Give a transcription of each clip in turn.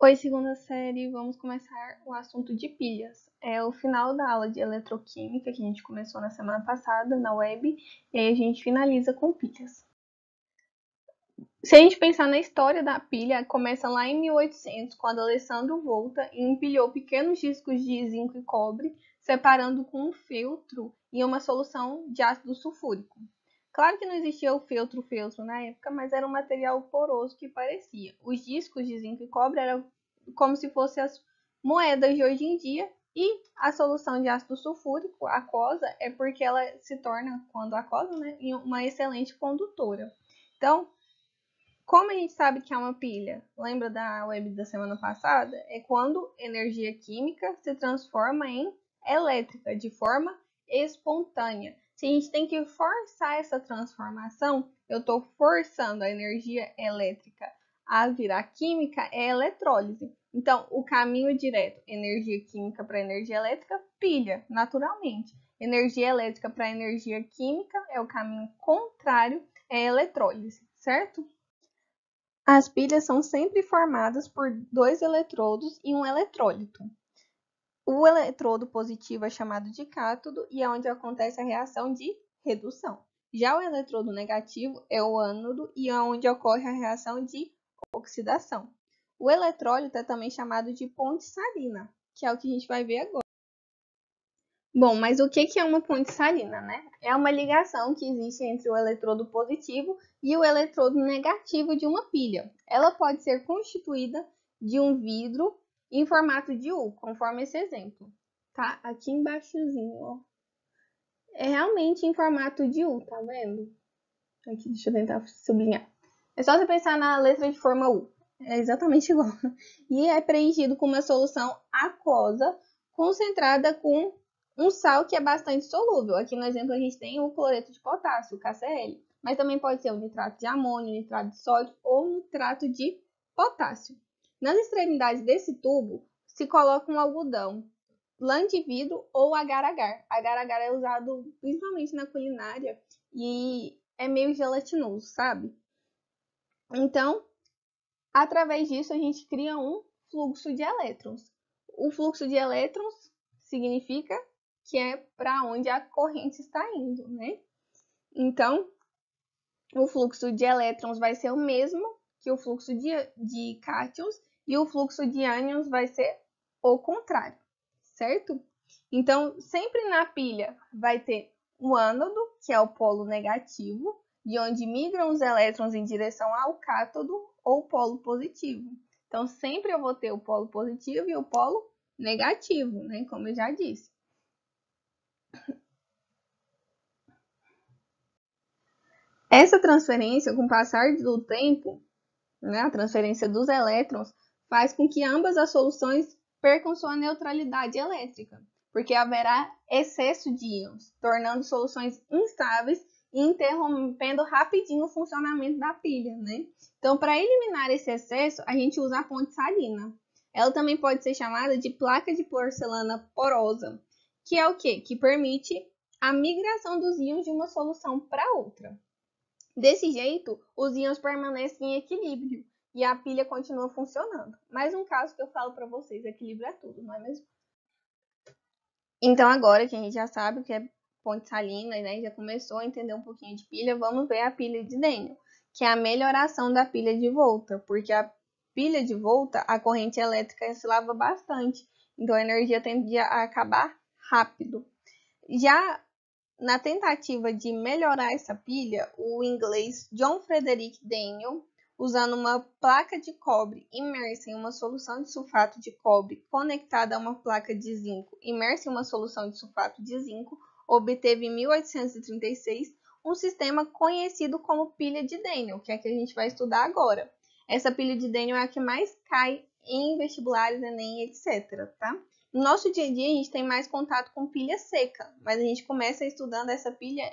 Oi, segunda série, vamos começar o assunto de pilhas. É o final da aula de eletroquímica que a gente começou na semana passada na web e aí a gente finaliza com pilhas. Se a gente pensar na história da pilha, começa lá em 1800, quando Alessandro Volta empilhou pequenos discos de zinco e cobre, separando com um feltro e uma solução de ácido sulfúrico. Claro que não existia o feltro na época, mas era um material poroso que parecia. Os discos de zinco e cobre eram como se fossem as moedas de hoje em dia, e a solução de ácido sulfúrico, aquosa, é porque ela se torna, quando aquosa, né, uma excelente condutora. Então, como a gente sabe que é uma pilha? Lembra da web da semana passada? É quando energia química se transforma em elétrica de forma espontânea. Se a gente tem que forçar essa transformação, eu estou forçando a energia elétrica a virar química, é eletrólise. Então, o caminho direto, energia química para energia elétrica, pilha, naturalmente. Energia elétrica para energia química é o caminho contrário, é eletrólise, certo? As pilhas são sempre formadas por dois eletrodos e um eletrólito. O eletrodo positivo é chamado de cátodo e é onde acontece a reação de redução. Já o eletrodo negativo é o ânodo e é onde ocorre a reação de oxidação. O eletrólito é também chamado de ponte salina, que é o que a gente vai ver agora. Bom, mas o que é uma ponte salina, né? É uma ligação que existe entre o eletrodo positivo e o eletrodo negativo de uma pilha. Ela pode ser constituída de um vidro em formato de U, conforme esse exemplo. Tá aqui embaixozinho, ó. É realmente em formato de U, tá vendo? Aqui, deixa eu tentar sublinhar. É só você pensar na letra de forma U. É exatamente igual. E é preenchido com uma solução aquosa concentrada com um sal que é bastante solúvel. Aqui no exemplo a gente tem o cloreto de potássio, o KCl. Mas também pode ser o nitrato de amônio, nitrato de sódio ou nitrato de potássio. Nas extremidades desse tubo se coloca um algodão, lã de vidro ou agar-agar. Agar-agar é usado principalmente na culinária e é meio gelatinoso, sabe? Então, através disso, a gente cria um fluxo de elétrons. O fluxo de elétrons significa que é para onde a corrente está indo, né? Então, o fluxo de elétrons vai ser o mesmo que o fluxo de cátions e o fluxo de ânions vai ser o contrário, certo? Então, sempre na pilha vai ter o ânodo, que é o polo negativo, de onde migram os elétrons em direção ao cátodo ou polo positivo. Então, sempre eu vou ter o polo positivo e o polo negativo, né? Como eu já disse. Essa transferência, com o passar do tempo, né, a transferência dos elétrons, faz com que ambas as soluções percam sua neutralidade elétrica, porque haverá excesso de íons, tornando soluções instáveis e interrompendo rapidinho o funcionamento da pilha, né? Então, para eliminar esse excesso, a gente usa a ponte salina. Ela também pode ser chamada de placa de porcelana porosa, que é o quê? Que permite a migração dos íons de uma solução para outra. Desse jeito, os íons permanecem em equilíbrio e a pilha continua funcionando. Mais um caso que eu falo para vocês, equilíbrio é tudo, não é mesmo? Então agora que a gente já sabe o que é ponte salina, né, já começou a entender um pouquinho de pilha, vamos ver a pilha de Daniel, que é a melhoração da pilha de volta, porque a pilha de volta, a corrente elétrica se lava bastante, então a energia tende a acabar rápido. Já na tentativa de melhorar essa pilha, o inglês John Frederick Daniel, usando uma placa de cobre imersa em uma solução de sulfato de cobre conectada a uma placa de zinco imersa em uma solução de sulfato de zinco, obteve em 1836 um sistema conhecido como pilha de Daniel, que é a que a gente vai estudar agora. Essa pilha de Daniel é a que mais cai em vestibulares, Enem, etc, tá? No nosso dia a dia, a gente tem mais contato com pilha seca, mas a gente começa estudando essa pilha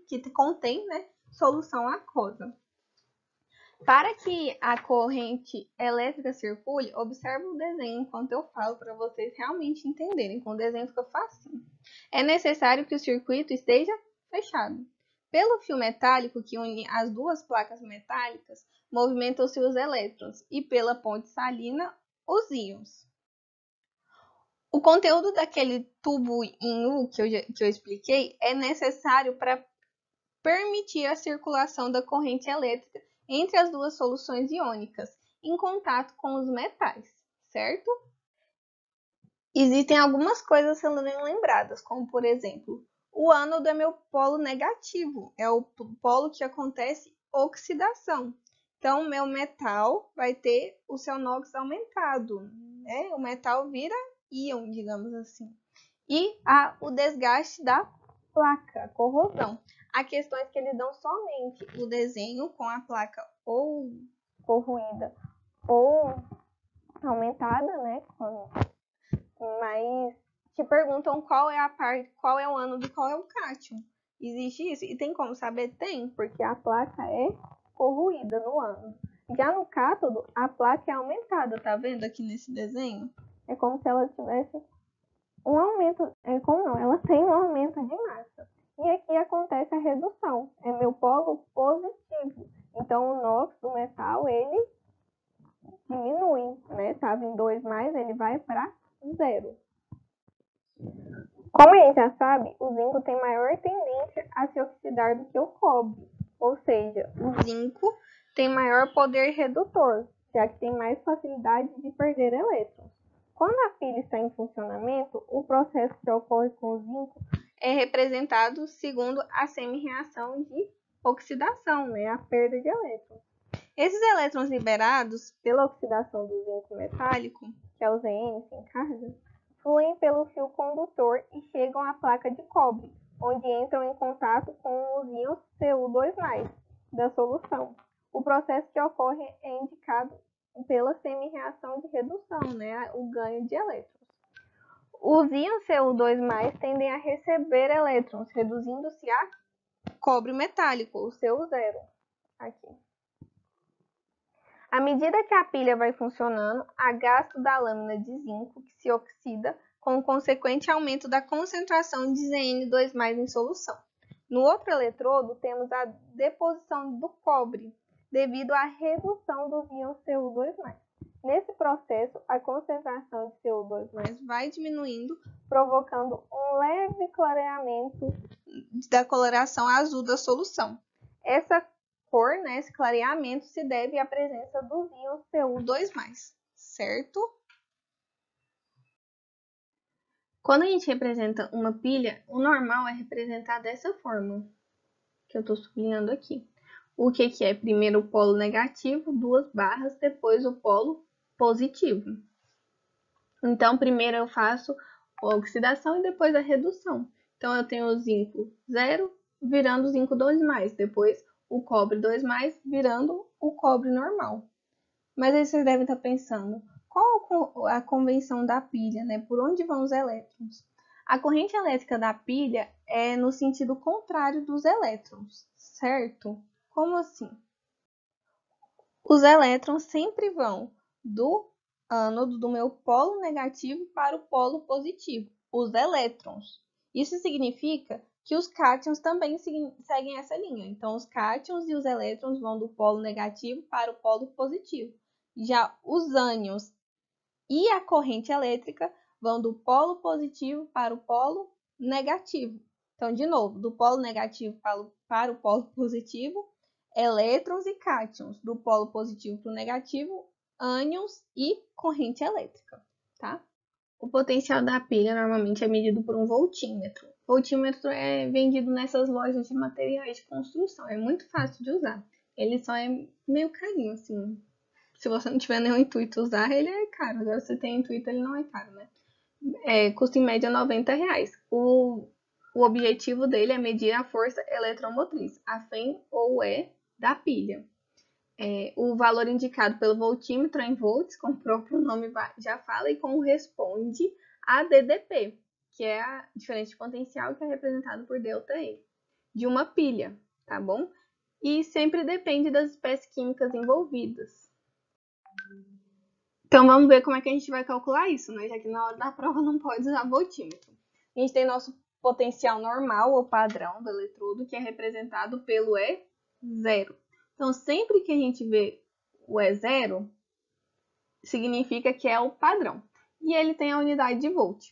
que contém, né, solução aquosa. Para que a corrente elétrica circule, observe o desenho enquanto eu falo para vocês realmente entenderem. Com o desenho fica fácil. É necessário que o circuito esteja fechado. Pelo fio metálico que une as duas placas metálicas, movimentam-se os elétrons, e pela ponte salina, os íons. O conteúdo daquele tubo em U que eu expliquei é necessário para permitir a circulação da corrente elétrica entre as duas soluções iônicas em contato com os metais, certo? Existem algumas coisas sendo lembradas, como por exemplo, o ânodo é meu polo negativo, é o polo que acontece oxidação. Então, meu metal vai ter o seu NOx aumentado, né? O metal vira íon, digamos assim. E o desgaste da placa, a corrosão. Há questões que eles dão somente o desenho com a placa ou corroída ou aumentada, né? Mas te perguntam qual é a parte, qual é o ânodo e qual é o cátion. Existe isso? E tem como saber? Tem, porque a placa é corroída no ânodo. Já no cátodo, a placa é aumentada, tá vendo aqui nesse desenho? É como se ela tivesse um aumento, ela tem um aumento de massa. E aqui acontece a redução, é meu polo positivo. Então o NOx do metal, ele diminui, né? Estava em 2 mais, ele vai para 0. Como a gente já sabe, o zinco tem maior tendência a se oxidar do que o cobre. Ou seja, o zinco tem maior poder redutor, já que tem mais facilidade de perder elétrons. Quando a pilha está em funcionamento, o processo que ocorre com o zinco é representado segundo a semi-reação de oxidação, né? A perda de elétrons. Esses elétrons liberados pela oxidação do zinco metálico, que é o Zn sem carga, fluem pelo fio condutor e chegam à placa de cobre, onde entram em contato com os íons Cu2+, da solução. O processo que ocorre é indicado pela semi-reação de redução, né, o ganho de elétrons. Os íons Cu2+, tendem a receber elétrons, reduzindo-se a cobre metálico, o Cu0. Aqui. À medida que a pilha vai funcionando, há gasto da lâmina de zinco que se oxida, com o consequente aumento da concentração de Zn2+ em solução. No outro eletrodo, temos a deposição do cobre, devido à redução dos íons Cu2+. Nesse processo, a concentração de Cu2+ vai diminuindo, provocando um leve clareamento da coloração azul da solução. Essa cor, né, esse clareamento se deve à presença dos íons Cu2+, certo? Quando a gente representa uma pilha, o normal é representar dessa forma, que eu estou sublinhando aqui. O que é? Primeiro o polo negativo, 2 barras, depois o polo positivo. Então, primeiro eu faço a oxidação e depois a redução. Então, eu tenho o zinco 0 virando o zinco 2+, depois o cobre 2+, virando o cobre normal. Mas aí vocês devem estar pensando, qual a convenção da pilha, né? Por onde vão os elétrons? A corrente elétrica da pilha é no sentido contrário dos elétrons, certo? Como assim? Os elétrons sempre vão do ânodo, do meu polo negativo, para o polo positivo, os elétrons. Isso significa que os cátions também seguem essa linha. Então, os cátions e os elétrons vão do polo negativo para o polo positivo. Já os ânions e a corrente elétrica vão do polo positivo para o polo negativo. Então, de novo, do polo negativo para o polo positivo, elétrons e cátions. Do polo positivo para o negativo, ânions e corrente elétrica, tá? O potencial da pilha normalmente é medido por um voltímetro. O voltímetro é vendido nessas lojas de materiais de construção. É muito fácil de usar. Ele só é meio carinho, assim. Se você não tiver nenhum intuito usar, ele é caro. Agora, se tem intuito, ele não é caro, né? Custa em média R$90. O objetivo dele é medir a força eletromotriz, a FEM ou E da pilha. O valor indicado pelo voltímetro é em volts, como o próprio nome já fala, e corresponde a DDP, que é a diferença de potencial, que é representado por ΔE, de uma pilha, tá bom? E sempre depende das espécies químicas envolvidas. Então, vamos ver como é que a gente vai calcular isso, né? Já que na hora da prova não pode usar voltímetro. A gente tem nosso potencial normal ou padrão do eletrodo, que é representado pelo E0. Então, sempre que a gente vê o E0, significa que é o padrão. E ele tem a unidade de volt.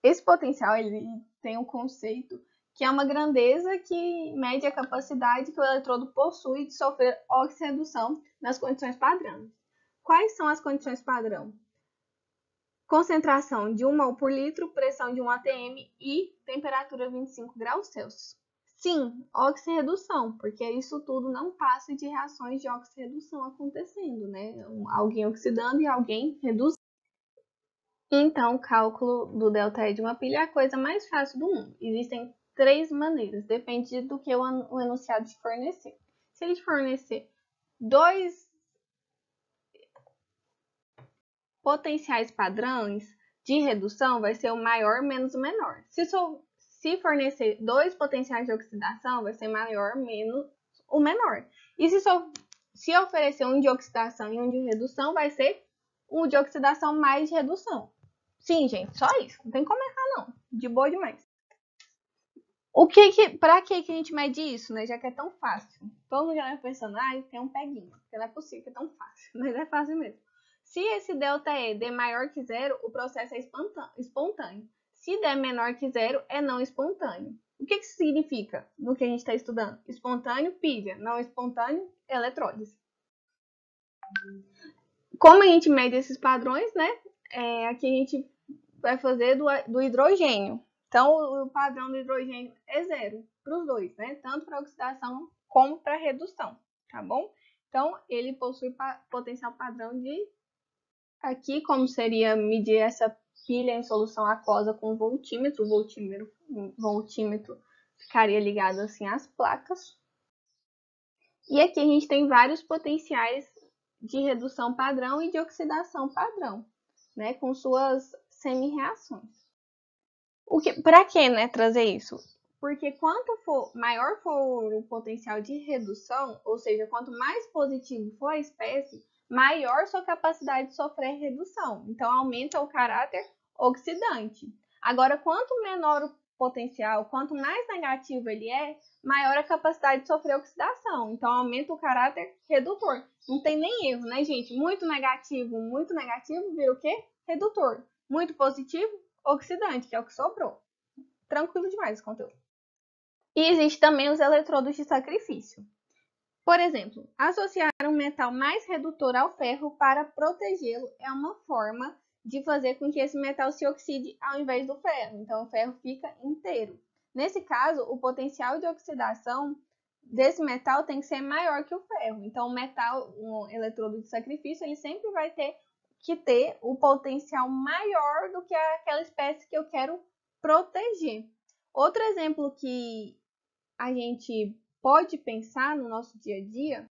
Esse potencial ele tem um conceito que é uma grandeza que mede a capacidade que o eletrodo possui de sofrer oxirredução nas condições padrão. Quais são as condições padrão? Concentração de 1 mol por litro, pressão de 1 atm e temperatura 25 graus Celsius. Sim, oxirredução, porque isso tudo não passa de reações de oxirredução acontecendo, né? Alguém oxidando e alguém reduzindo. Então, o cálculo do ΔE de uma pilha é a coisa mais fácil do mundo. Existem 3 maneiras, depende do que o enunciado te fornecer. Se ele te fornecer 2 potenciais padrões de redução, vai ser o maior menos o menor. Se fornecer 2 potenciais de oxidação, vai ser maior menos o menor. E se oferecer um de oxidação e um de redução, vai ser um de oxidação mais de redução. Sim, gente, só isso. Não tem como errar, não. De boa demais. Pra que a gente mede isso, né? Já que é tão fácil. Todo mundo já vai pensando, tem um peguinho. Porque não é possível que é tão fácil. Mas é fácil mesmo. Se esse ΔE der maior que zero, o processo é espontâneo. Se der menor que zero, é não espontâneo. O que isso significa no que a gente está estudando? Espontâneo, pilha. Não espontâneo, eletrólise. Como a gente mede esses padrões, né? Aqui a gente vai fazer do hidrogênio. Então, o padrão do hidrogênio é zero para os dois, né? Tanto para oxidação como para redução, tá bom? Então, ele possui potencial padrão de... Aqui, como seria medir essa pilha em solução aquosa com voltímetro. O voltímetro ficaria ligado assim às placas. E aqui a gente tem vários potenciais de redução padrão e de oxidação padrão, né? Com suas semi-reações. Para que, né, trazer isso? Porque quanto maior for o potencial de redução, ou seja, quanto mais positivo for a espécie, maior sua capacidade de sofrer redução. Então, aumenta o caráter oxidante. Agora, quanto menor o potencial, quanto mais negativo ele é, maior a capacidade de sofrer oxidação. Então, aumenta o caráter redutor. Não tem nem erro, né, gente? Muito negativo vira o quê? Redutor. Muito positivo, oxidante, que é o que sobrou. Tranquilo demais esse conteúdo. E existe também os eletrodos de sacrifício. Por exemplo, associar um metal mais redutor ao ferro para protegê-lo é uma forma de fazer com que esse metal se oxide ao invés do ferro. Então, o ferro fica inteiro. Nesse caso, o potencial de oxidação desse metal tem que ser maior que o ferro. Então, um eletrodo de sacrifício, ele sempre vai ter que ter o potencial maior do que aquela espécie que eu quero proteger. Outro exemplo que a gente pode pensar no nosso dia a dia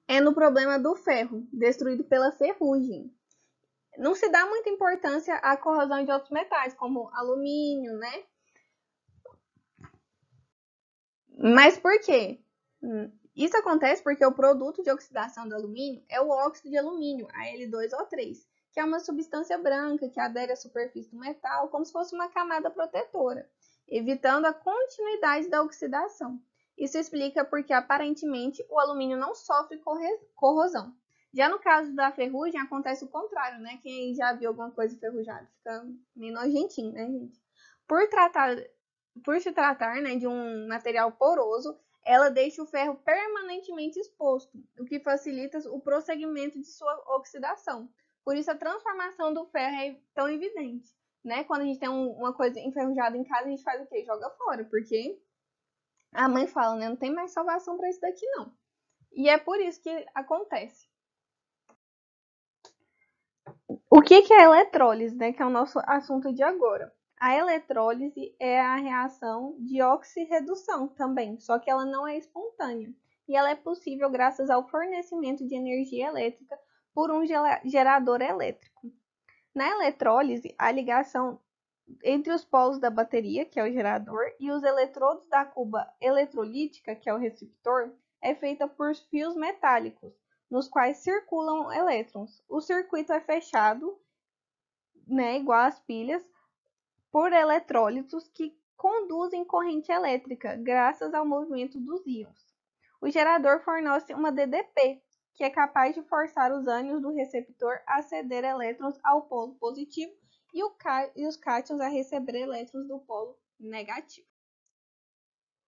é no problema do ferro, destruído pela ferrugem. Não se dá muita importância à corrosão de outros metais, como alumínio, né? Mas por quê? Isso acontece porque o produto de oxidação do alumínio é o óxido de alumínio, Al2O3, que é uma substância branca que adere à superfície do metal como se fosse uma camada protetora, evitando a continuidade da oxidação. Isso explica porque, aparentemente, o alumínio não sofre corrosão. Já no caso da ferrugem, acontece o contrário, né? Quem já viu alguma coisa enferrujada fica meio nojentinho, né, gente? Por se tratar, né, de um material poroso, ela deixa o ferro permanentemente exposto, o que facilita o prosseguimento de sua oxidação. Por isso, a transformação do ferro é tão evidente, né? Quando a gente tem uma coisa enferrujada em casa, a gente faz o quê? Joga fora, porque a mãe fala, né? Não tem mais salvação para isso daqui, não. E é por isso que acontece. O que é a eletrólise, né? Que é o nosso assunto de agora. A eletrólise é a reação de oxirredução também, só que ela não é espontânea. E ela é possível graças ao fornecimento de energia elétrica por um gerador elétrico. Na eletrólise, a ligação entre os polos da bateria, que é o gerador, e os eletrodos da cuba eletrolítica, que é o receptor, é feita por fios metálicos, nos quais circulam elétrons. O circuito é fechado, né, igual às pilhas, por eletrólitos que conduzem corrente elétrica, graças ao movimento dos íons. O gerador fornece uma DDP, que é capaz de forçar os ânions do receptor a ceder elétrons ao polo positivo e os cátions a receber elétrons do polo negativo.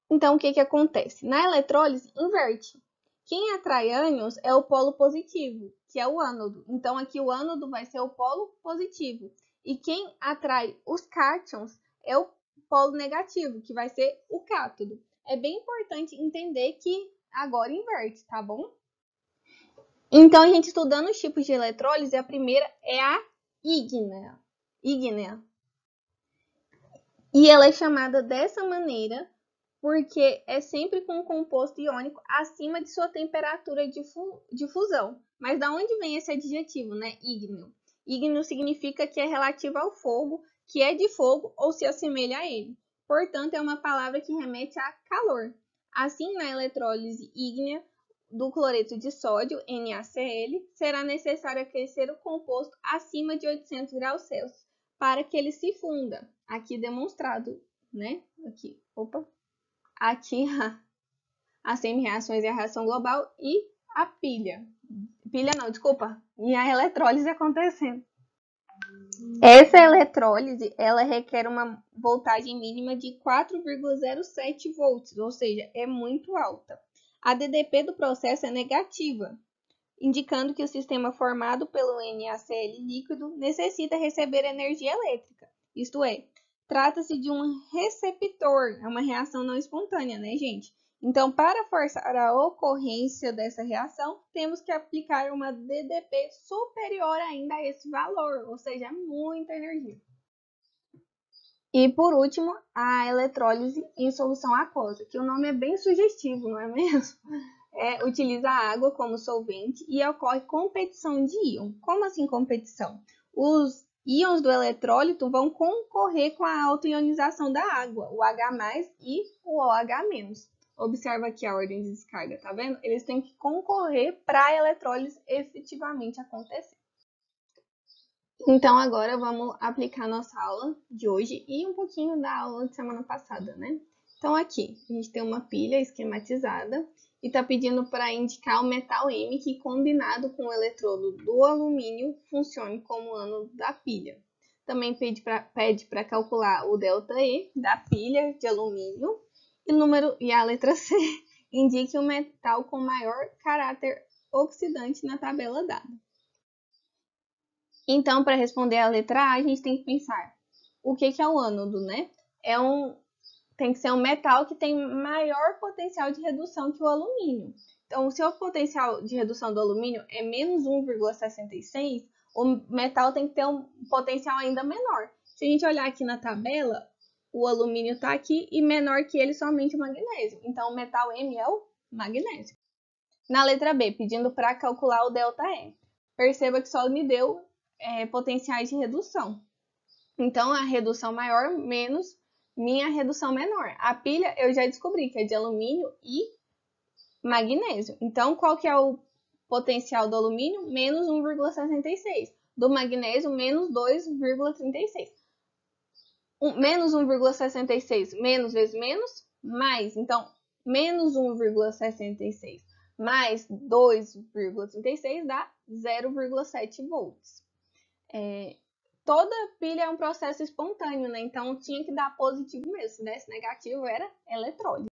Então, o que acontece? Na eletrólise, inverte. Quem atrai ânions é o polo positivo, que é o ânodo. Então, aqui o ânodo vai ser o polo positivo. E quem atrai os cátions é o polo negativo, que vai ser o cátodo. É bem importante entender que agora inverte, tá bom? Então, a gente estudando os tipos de eletrólise, a primeira é a ígnea. E ela é chamada dessa maneira porque é sempre com um composto iônico acima de sua temperatura de fusão. Mas da onde vem esse adjetivo, né? Ígneo. Ígneo significa que é relativo ao fogo, que é de fogo ou se assemelha a ele. Portanto, é uma palavra que remete a calor. Assim, na eletrólise ígnea do cloreto de sódio, NaCl, será necessário aquecer o composto acima de 800 graus Celsius para que ele se funda. Aqui demonstrado, né? Aqui as semi-reações e a reação global e a pilha. E a eletrólise acontecendo. Essa eletrólise, ela requer uma voltagem mínima de 4,07 volts, ou seja, é muito alta. A DDP do processo é negativa, indicando que o sistema formado pelo NaCl líquido necessita receber energia elétrica, isto é, trata-se de um receptor, é uma reação não espontânea, né, gente? Então, para forçar a ocorrência dessa reação, temos que aplicar uma DDP superior ainda a esse valor, ou seja, muita energia. E, por último, a eletrólise em solução aquosa, que o nome é bem sugestivo, não é mesmo? Utiliza a água como solvente e ocorre competição de íon. Como assim competição? Os íons do eletrólito vão concorrer com a autoionização da água, o H+, e o OH-. Observa aqui a ordem de descarga, tá vendo? Eles têm que concorrer para a eletrólise efetivamente acontecer. Então, agora vamos aplicar nossa aula de hoje e um pouquinho da aula de semana passada, né? Então, aqui, a gente tem uma pilha esquematizada e está pedindo para indicar o metal M que, combinado com o eletrodo do alumínio, funcione como ânodo da pilha. Também pede para calcular o ΔE da pilha de alumínio e a letra C indique o metal com maior caráter oxidante na tabela dada. Então, para responder a letra A, a gente tem que pensar o que é o ânodo, né? Tem que ser um metal que tem maior potencial de redução que o alumínio. Então, se o potencial de redução do alumínio é menos 1,66, o metal tem que ter um potencial ainda menor. Se a gente olhar aqui na tabela, o alumínio está aqui e menor que ele somente o magnésio. Então, o metal M é o magnésio. Na letra B, pedindo para calcular o ΔE. Perceba que só me deu potenciais de redução. Então, a redução maior menos minha redução menor. A pilha eu já descobri que é de alumínio e magnésio. Então, qual que é o potencial do alumínio? Menos 1,66. Do magnésio, menos 2,36. Menos 1,66 menos vezes menos, mais. Então, menos 1,66 mais 2,36 dá 0,7 volts. Toda pilha é um processo espontâneo, né? Então tinha que dar positivo mesmo. Se desse negativo, era eletrólise.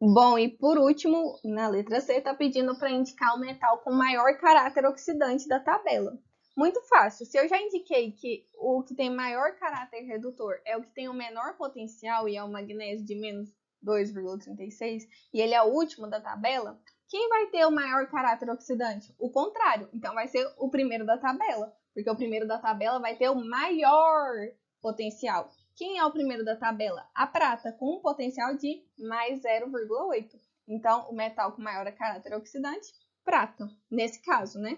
Bom, e por último, na letra C, está pedindo para indicar o metal com maior caráter oxidante da tabela. Muito fácil. Se eu já indiquei que o que tem maior caráter redutor é o que tem o menor potencial, e é o magnésio de menos 2,36, e ele é o último da tabela, quem vai ter o maior caráter oxidante? O contrário. Então vai ser o primeiro da tabela, porque o primeiro da tabela vai ter o maior potencial. Quem é o primeiro da tabela? A prata, com um potencial de mais 0,8. Então, o metal com maior caráter oxidante, prata, nesse caso, né?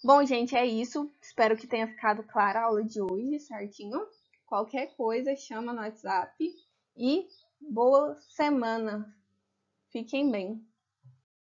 Bom, gente, é isso. Espero que tenha ficado clara a aula de hoje, certinho? Qualquer coisa, chama no WhatsApp. E boa semana. Fiquem bem.